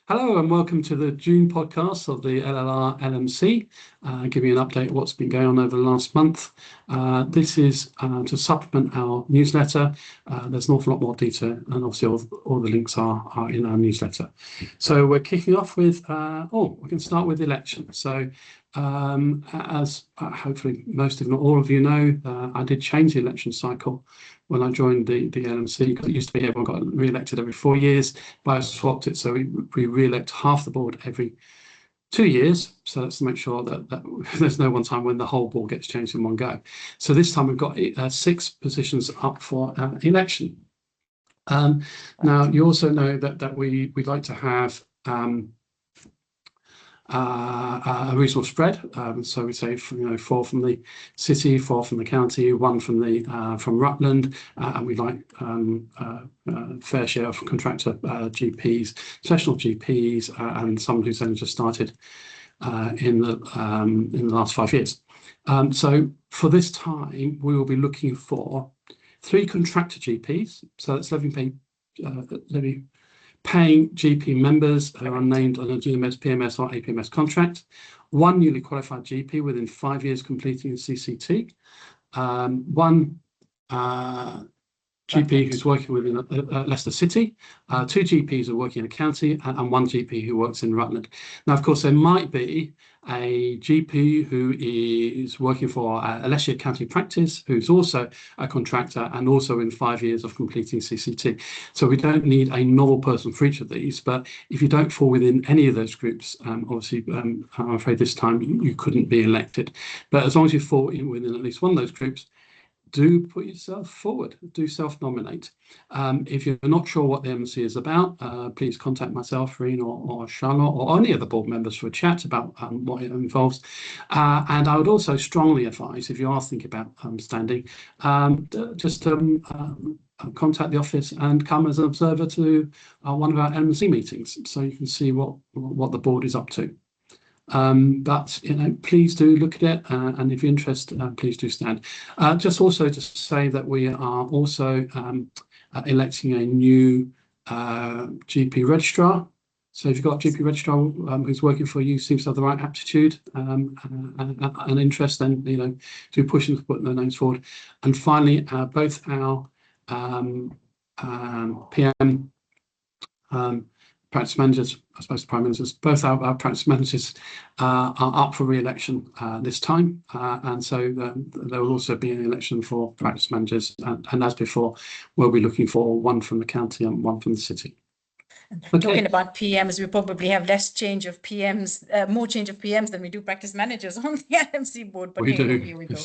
Hello and welcome to the June podcast of the LLR LMC. Giving you an update of what's been going on over the last month. This is to supplement our newsletter. There's an awful lot more detail, and obviously all the links are in our newsletter. So we're kicking off with, we can start with the election. So as hopefully most, if not all of you know, I did change the election cycle when I joined the LMC, because it used to be everyone got re-elected every 4 years, but I swapped it so we re-elect half the board every 2 years. So that's to make sure that there's no one time when the whole board gets changed in one go. So this time we've got 6 positions up for election. Now you also know that we'd like to have a reasonable spread. So we say 4 from the city, 4 from the county, 1 from Rutland, and we like fair share of contractor GPs, professional GPs, and someone who's only just started in the last 5 years. So for this time, we will be looking for 3 contractor GPs. So that's paying GP members who are named on a GMS, PMS or APMS contract, 1 newly qualified GP within 5 years completing a CCT, 1 GP who's working within Leicester City, 2 GPs who are working in a county, and 1 GP who works in Rutland. Now, of course, there might be a GP who is working for a Leicestershire county practice, who's also a contractor and also in 5 years of completing CCT. So we don't need a normal person for each of these, but if you don't fall within any of those groups, obviously, I'm afraid this time you couldn't be elected. But as long as you fall within at least one of those groups, do put yourself forward, do self-nominate. If you're not sure what the MC is about, please contact myself, Reen, or Charlotte, or any of the board members for a chat about what it involves. And I would also strongly advise, if you are thinking about standing, just contact the office and come as an observer to one of our LMC meetings, so you can see what the board is up to. But please do look at it, and if you're interested, please do stand. Just also to say that we are also electing a new GP registrar. So if you've got a GP registrar who's working for you, seems to have the right aptitude and interest, then do push them to put their names forward. And finally, both our PM practice managers, I suppose prime ministers, both our practice managers are up for re-election this time, and so there will also be an election for practice managers, and as before, we'll be looking for 1 from the county and 1 from the city. Okay. Talking about PMs, we probably have less change of PMs, more change of PMs than we do practice managers on the LMC board. But here we go.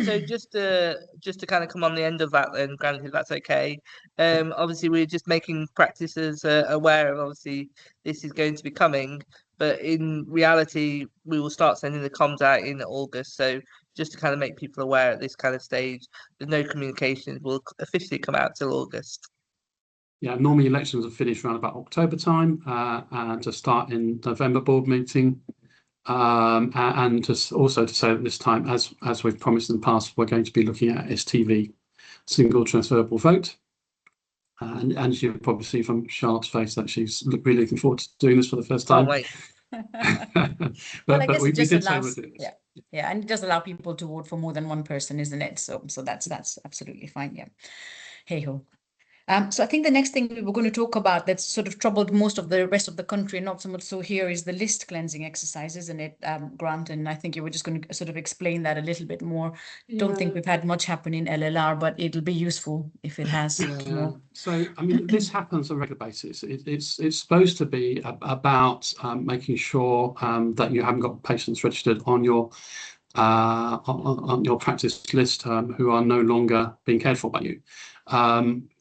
So just to kind of come on the end of that, then, granted, if that's okay. Obviously, we're just making practitioners aware of obviously this is going to be coming, but in reality, we will start sending the comms out in August. So just to kind of make people aware at this kind of stage, there's no communications will officially come out till August. Yeah, normally elections are finished around about October time, and to start in November board meeting. And just also to say that this time, as we've promised in the past, we're going to be looking at STV, single transferable vote. And as you'll probably see from Charlotte's face, that she's really looking forward to doing this for the first time. Oh, wait. But we did allows, say yeah, and it does allow people to vote for more than one person, isn't it? So that's absolutely fine. Yeah. Hey ho. So I think the next thing we were going to talk about that's sort of troubled most of the rest of the country, not so much so here, is the list cleansing exercise, isn't it, Grant? And I think you were just going to sort of explain that a little bit more. Yeah. Don't think we've had much happen in LLR, but it'll be useful if it has. More. So, I mean, this happens on a regular basis. It's supposed to be about making sure that you haven't got patients registered on your practice list who are no longer being cared for by you.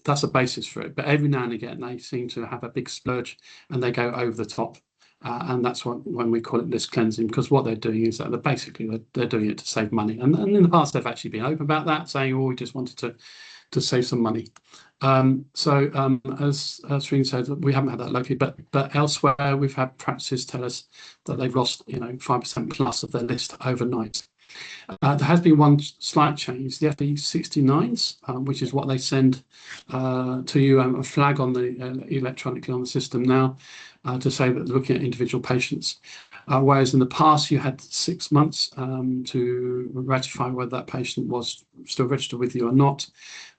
That's a basis for it, but every now and again they seem to have a big splurge and they go over the top, and that's when we call it list cleansing, because what they're doing is that they're doing it to save money, and in the past they've actually been open about that, saying, we just wanted to save some money. So as Reen said, we haven't had that locally, but elsewhere we've had practices tell us that they've lost 5% plus of their list overnight. There has been one slight change. The FE69s, which is what they send to you, a flag on the electronically on the system now to say that they're looking at individual patients. Whereas in the past you had 6 months to ratify whether that patient was still registered with you or not.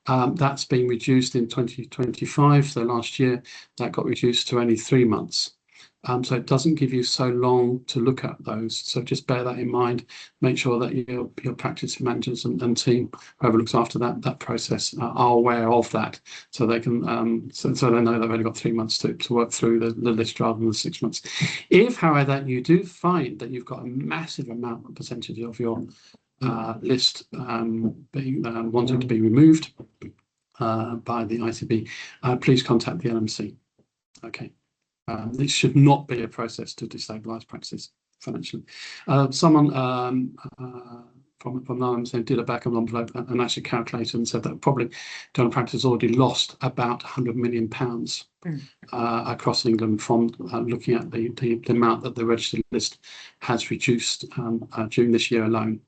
That's been reduced in 2025. So last year that got reduced to only 3 months. So it doesn't give you so long to look at those. So just bear that in mind. Make sure that your practice managers and team, whoever looks after that process, are aware of that, so they can so they know they've only got 3 months to work through the list rather than the 6 months. If, however, you do find that you've got a massive amount of percentage of your list being wanted to be removed by the ICB, please contact the LMC. Okay. This should not be a process to destabilise practices financially. Someone from LMC did a back of an envelope and actually calculated and said that probably dental practice has already lost about £100 million across England from looking at the amount that the registered list has reduced during this year alone.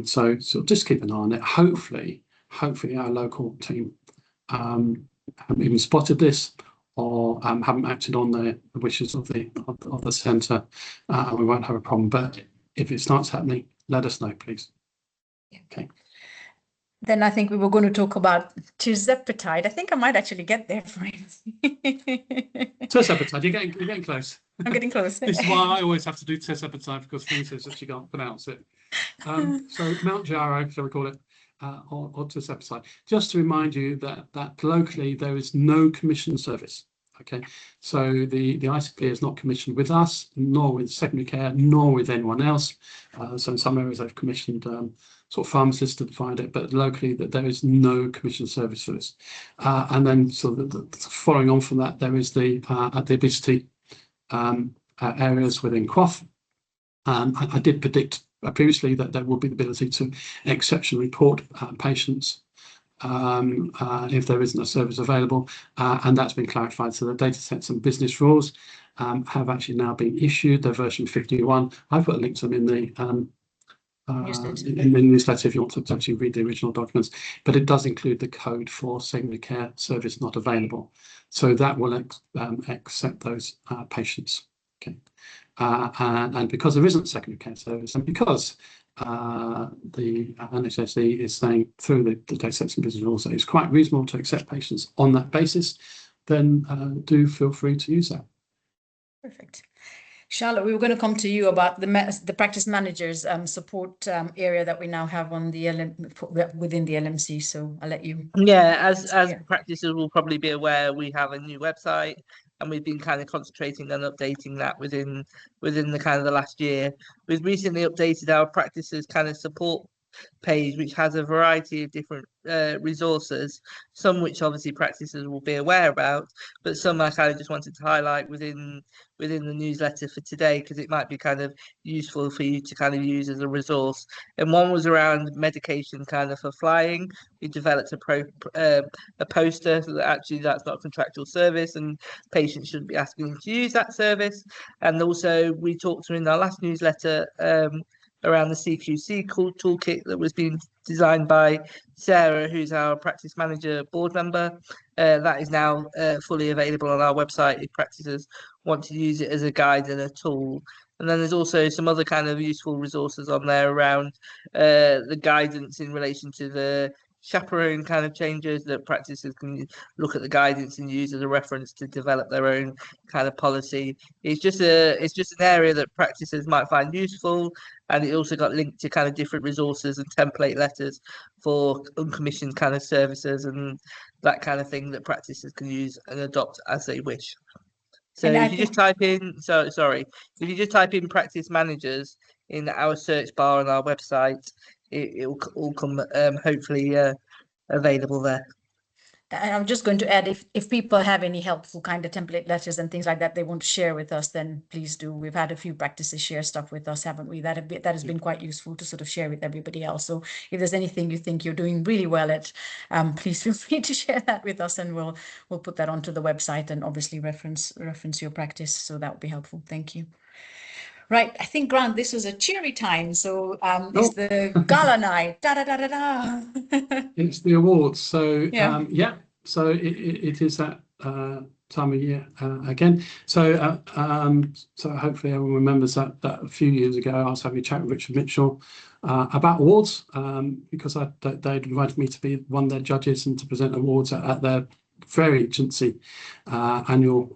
So just keep an eye on it. Hopefully our local team haven't even spotted this, or haven't acted on the wishes of the centre, we won't have a problem. But if it starts happening, let us know, please. Yeah. Okay. Then I think we were going to talk about tirzepatide. I think I might actually get there, friends. Tirzepatide, you're getting close. I'm getting close. This is why I always have to do tirzepatide, because Frances actually can't pronounce it. So Mount Jaro, shall we call it? Or tirzepatide. Just to remind you that locally there is no commission service. Okay, so the ICP is not commissioned with us, nor with secondary care, nor with anyone else. So in some areas they've commissioned sort of pharmacists to provide it, but locally that there is no commission service for this. And then following on from that, there is the obesity areas within QOF. I did predict previously that there will be the ability to exceptionally report patients if there isn't a service available, and that's been clarified. So the data sets and business rules have actually now been issued. They're version 51. I've put a link to them in the newsletter if you want to actually read the original documents, but it does include the code for secondary care service not available. So that will accept those patients. Okay. And because there isn't secondary care service, and because the NHSE is saying through the data sets and business rules that it's quite reasonable to accept patients on that basis, then do feel free to use that. Perfect. Charlotte, we were going to come to you about the practice managers support area that we now have on the within the LMC. So I'll let you. Yeah, as practices will probably be aware, we have a new website, and we've been kind of concentrating on updating that within the kind of the last year. We've recently updated our practices kind of support page, which has a variety of different resources, some which obviously practices will be aware about, but some I kind of just wanted to highlight within the newsletter for today, because it might be kind of useful for you to kind of use as a resource. And one was around medication kind of for flying. We developed a poster so that actually that's not a contractual service and patients shouldn't be asking to use that service. And also we talked to in our last newsletter around the CQC toolkit that was being designed by Sarah, who's our practice manager board member. That is now fully available on our website if practices want to use it as a guide and a tool. And then there's also some other kind of useful resources on there around the guidance in relation to the chaperone kind of changes that practices can look at the guidance and use as a reference to develop their own kind of policy. It's just an area that practices might find useful, and it also got linked to kind of different resources and template letters for uncommissioned kind of services and that kind of thing that practices can use and adopt as they wish. So if you just type in, if you just type in practice managers in our search bar on our website, it will all come hopefully available there. And I'm just going to add, if people have any helpful kind of template letters and things like that they want to share with us, then please do. We've had a few practices share stuff with us, haven't we? That has been quite useful to sort of share with everybody else. So if there's anything you think you're doing really well at, please feel free to share that with us, and we'll put that onto the website and obviously reference your practice. So that would be helpful. Thank you. Right. I think, Grant, this was a cheery time. So it's the gala night. Da da da da da. It's the awards. So Yeah. so it is that time of year again. So so hopefully everyone remembers that a few years ago I was having a chat with Richard Mitchell about awards because they'd invited me to be one of their judges and to present awards at their very agency annual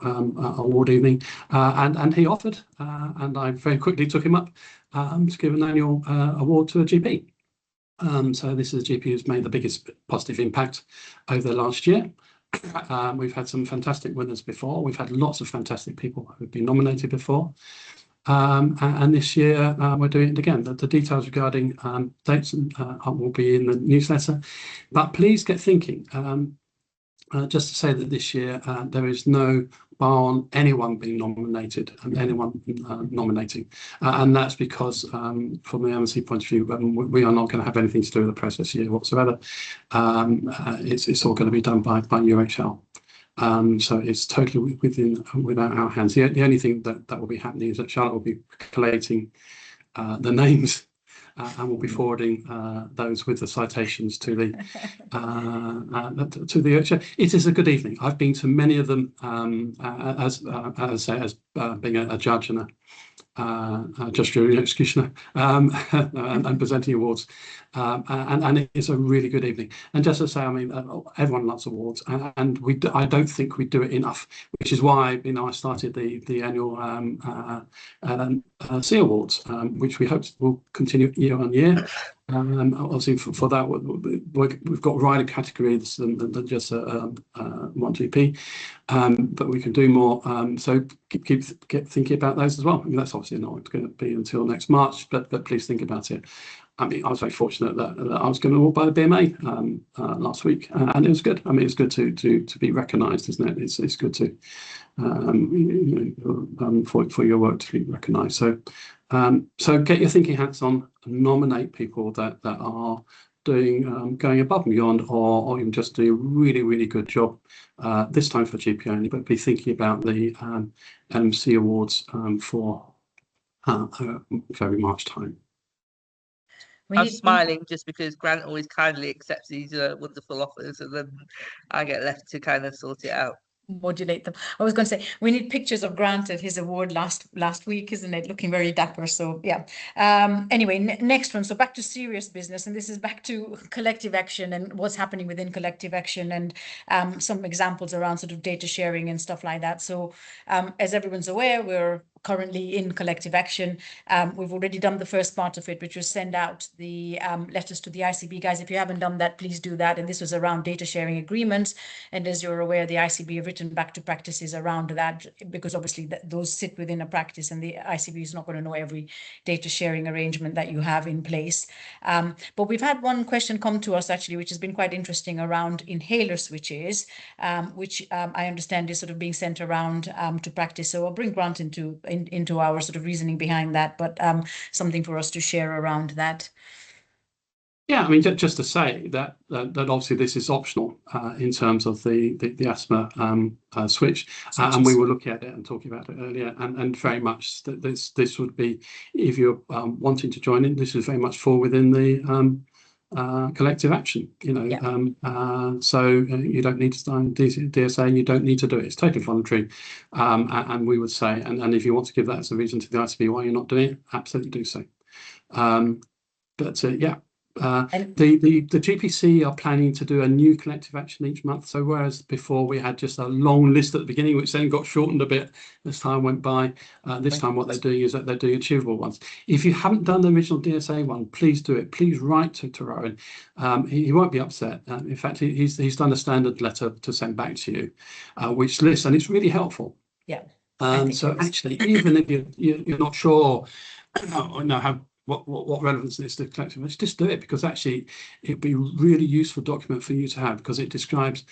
award evening, and he offered, and I very quickly took him up to give an annual award to a GP. So this is a GP who's made the biggest positive impact over the last year. We've had some fantastic winners before. We've had lots of fantastic people who've been nominated before. And this year we're doing it again. The details regarding dates will be in the newsletter. But please get thinking. Just to say that this year there is no bar on anyone being nominated and anyone nominating, and that's because from the LMC point of view, we are not going to have anything to do with the process here whatsoever. It's all going to be done by UHL. So it's totally without our hands. The only thing that will be happening is that Charlotte will be collating the names. And we'll be forwarding those with the citations to the UHL. It is a good evening. I've been to many of them as being a judge and a just jury executioner and presenting awards, and it is a really good evening. And just to say, I mean, everyone loves awards, and I don't think we do it enough, which is why I started the annual LMC Awards, which we hope will continue year on year. Obviously, for that, we've got wider categories than just one GP, but we can do more. So keep thinking about those as well. I mean, that's obviously not going to be until next March, but please think about it. I mean, I was very fortunate that I was given an award by the BMA last week, and it was good. I mean, it's good to be recognised, isn't it? It's good to for your work to be recognised. So get your thinking hats on, nominate people that are doing going above and beyond, or even just doing a really, really good job. This time for GP only, but be thinking about the LMC Awards for February, March time. I'm smiling just because Grant always kindly accepts these wonderful offers, and then I get left to kind of sort it out. Modulate them. I was going to say we need pictures of Grant at his award last week, isn't it? Looking very dapper. So yeah. Anyway, next one. So back to serious business, and this is back to collective action and what's happening within collective action, and some examples around sort of data sharing and stuff like that. So as everyone's aware, we're currently in collective action. We've already done the first part of it, which was send out the letters to the ICB. Guys, if you haven't done that, please do that. And this was around data sharing agreements. And as you're aware, the ICB have written back to practices around that, because obviously those sit within a practice, and the ICB is not going to know every data sharing arrangement that you have in place. But we've had one question come to us actually, which has been quite interesting, around inhaler switches, which I understand is sort of being sent around to practice. So I'll bring Grant into our sort of reasoning behind that, but something for us to share around that. Yeah, I mean, just to say that obviously this is optional in terms of the asthma switch, and we were looking at it and talking about it earlier, and very much that this would be, if you're wanting to join in, this is very much fall within the collective action, so you don't need to sign DSA, and you don't need to do it. It's totally voluntary, and we would say, and if you want to give that as a reason to the ICB why you're not doing it, absolutely do so. But yeah. The GPC are planning to do a new collective action each month. So whereas before we had just a long list at the beginning, which then got shortened a bit as time went by, this time what they're doing is that they're doing achievable ones. If you haven't done the original DSA one, please do it. Please write to Rowan. He won't be upset. In fact, he's done a standard letter to send back to you, which lists, and it's really helpful. Yeah. So actually, even if you're not sure, how what relevance is to collective, let's just do it, because actually it'd be a really useful document for you to have, because it describes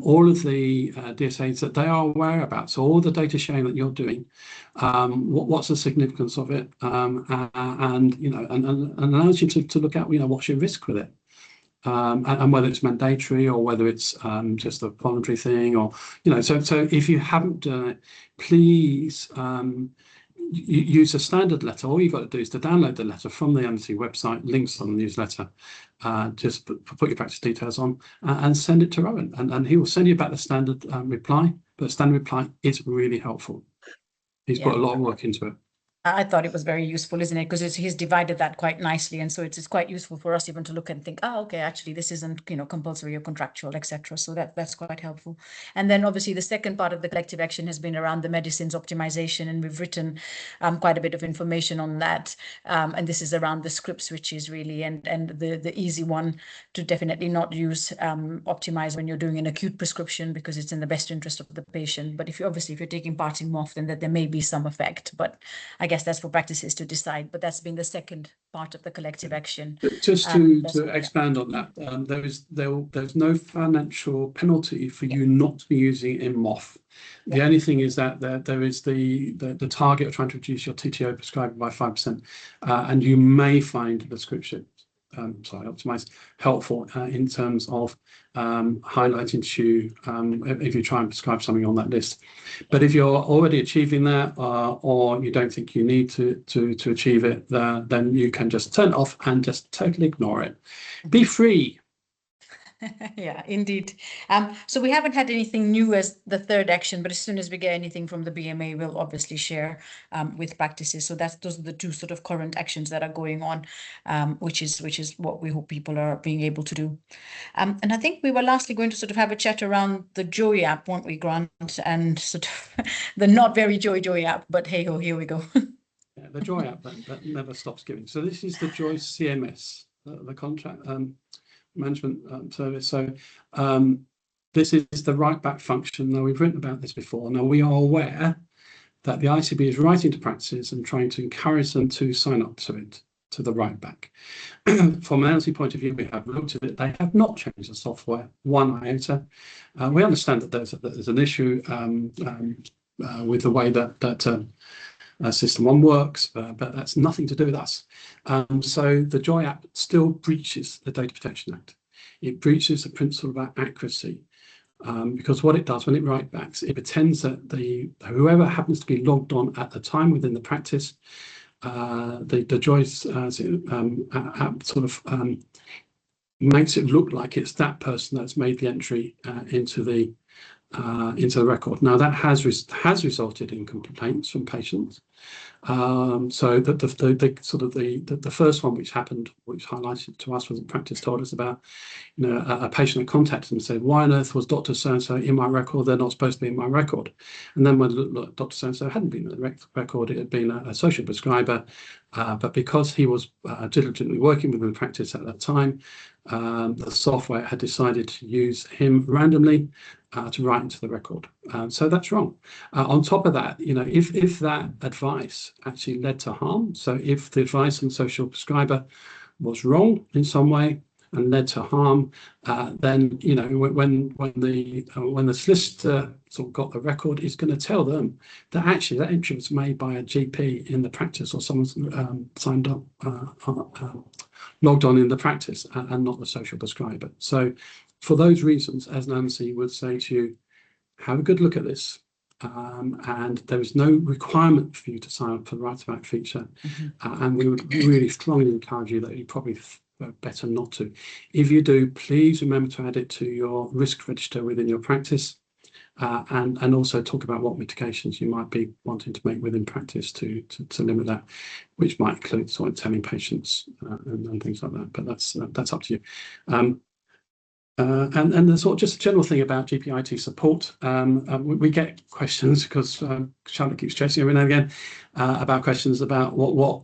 all of the DSAs that they are aware about. So all the data sharing that you're doing, what's the significance of it, and allows you to look at what's your risk with it. And whether it's mandatory or whether it's just a voluntary thing, or so if you haven't done it, please use a standard letter. All you've got to do is to download the letter from the LMC website, links on the newsletter, just put your practice details on and send it to Rowan, and he will send you back the standard reply. But the standard reply is really helpful. He's put a lot of work into it. I thought it was very useful, isn't it? Because he's divided that quite nicely, and so it's quite useful for us even to look and think, oh, okay, actually this isn't, compulsory or contractual, etc. So that's quite helpful. And then obviously the second part of the collective action has been around the medicines optimization, and we've written quite a bit of information on that. And this is around the script switches really, and the easy one to definitely not use optimize when you're doing an acute prescription, because it's in the best interest of the patient. But if you're taking parting more often, that there may be some effect, but I guess that's for practices to decide. But that's been the second part of the collective action. Just to expand on that, there's no financial penalty for you not to be using it in MOF. The only thing is that there is the target of trying to reduce your TTO prescribing by 5%, and you may find the prescription optimized helpful in terms of highlighting to you if you try and prescribe something on that list. But if you're already achieving that, or you don't think you need to achieve it, then you can just turn it off and just totally ignore it. Be free. Yeah, indeed. So we haven't had anything new as the third action, but as soon as we get anything from the BMA, we'll obviously share with practices. So those are the two sort of current actions that are going on, which is what we hope people are being able to do. And I think we were lastly going to sort of have a chat around the Joy app, weren't we, Grant? And sort of the not very Joy app, but hey ho, here we go. Yeah, the Joy app that never stops giving. So this is the Joy CMS, the contract management service. So this is the write back function. Now, we've written about this before. Now, we are aware that the ICB is writing to practices and trying to encourage them to sign up to it, to the write back. From an LMC point of view, we have looked at it. They have not changed the software one iota. We understand that there's an issue with the way that System 1 works, but that's nothing to do with us. So the Joy app still breaches the Data Protection Act. It breaches the principle about accuracy, because what it does when it write backs, it pretends that whoever happens to be logged on at the time within the practice, the Joy app sort of makes it look like it's that person that's made the entry into the record. Now, that has resulted in complaints from patients. So that the first one which happened, which highlighted to us, was a practice told us about, a patient that contacted them and said, why on earth was Dr. So-and-so in my record? They're not supposed to be in my record. And then when look, Dr. So-and-so hadn't been in the record, it had been a social prescriber, but because he was diligently working within the practice at that time, the software had decided to use him randomly to write into the record. So that's wrong. On top of that, if that advice actually led to harm, so if the advice on social prescriber was wrong in some way and led to harm, then when the solicitor sort of got the record, it's going to tell them that actually that entry was made by a GP in the practice, or someone signed up, logged on in the practice, and not the social prescriber. So for those reasons, as Nancy would say to you, have a good look at this. And there is no requirement for you to sign up for the write back feature. And we would really strongly encourage you that you probably better not to. If you do, please remember to add it to your risk register within your practice, and also talk about what mitigations you might be wanting to make within practice to limit that, which might include sort of telling patients and things like that. But that's up to you. And the sort of just a general thing about GP IT support, we get questions because Charlotte keeps chasing every now and again about questions about what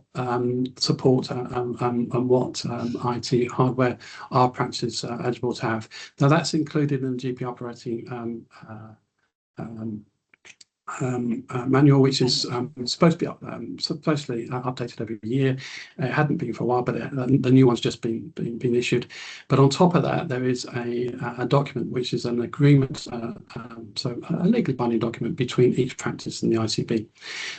support and what IT hardware our practices are eligible to have. Now, that's included in the GP operating manual, which is supposed to be supposedly updated every year. It hadn't been for a while, but the new one's just been issued. But on top of that, there is a document which is an agreement, so a legally binding document between each practice and the ICB.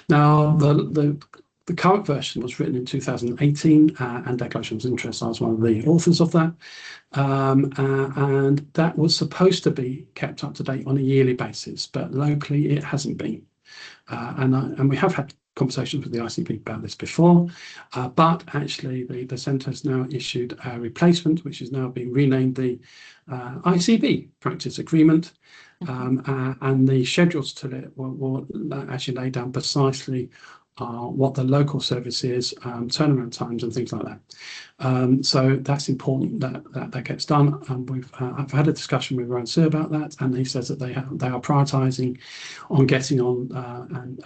Now, the current version was written in 2018, and Declaration of Interest, I was one of the authors of that. And that was supposed to be kept up to date on a yearly basis, but locally it hasn't been. And we have had conversations with the ICB about this before, but actually the centre has now issued a replacement, which is now being renamed the ICB Practice Agreement, and the schedules to it will actually lay down precisely what the local service is, turnaround times and things like that. So that's important that gets done. I've had a discussion with Rowan Sue about that, and he says that they are prioritising on getting on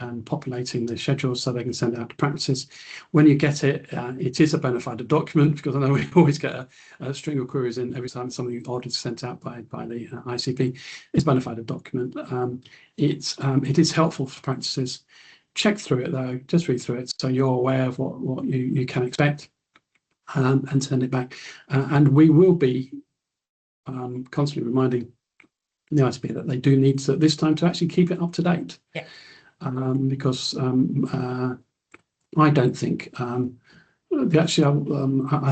and populating the schedules so they can send it out to practices. When you get it, it is a bona fide document, because I know we always get a string of queries in every time something odd is sent out by the ICB. It's a bona fide document. It is helpful for practices. Check through it though, just read through it so you're aware of what you can expect, and send it back. And we will be constantly reminding the ICB that they do need to, this time, to actually keep it up to date. Yeah. Because I don't think I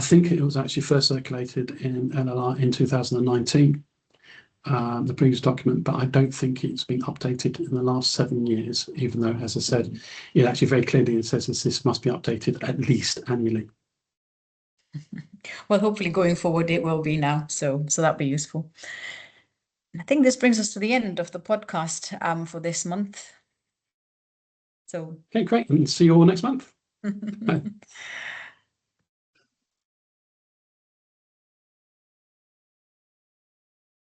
think it was actually first circulated in LLR in 2019. The previous document, but I don't think it's been updated in the last 7 years, even though, as I said, it actually very clearly says this must be updated at least annually. Well, hopefully going forward it will be now, so that'll be useful. I think this brings us to the end of the podcast for this month. So okay, great, and see you all next month.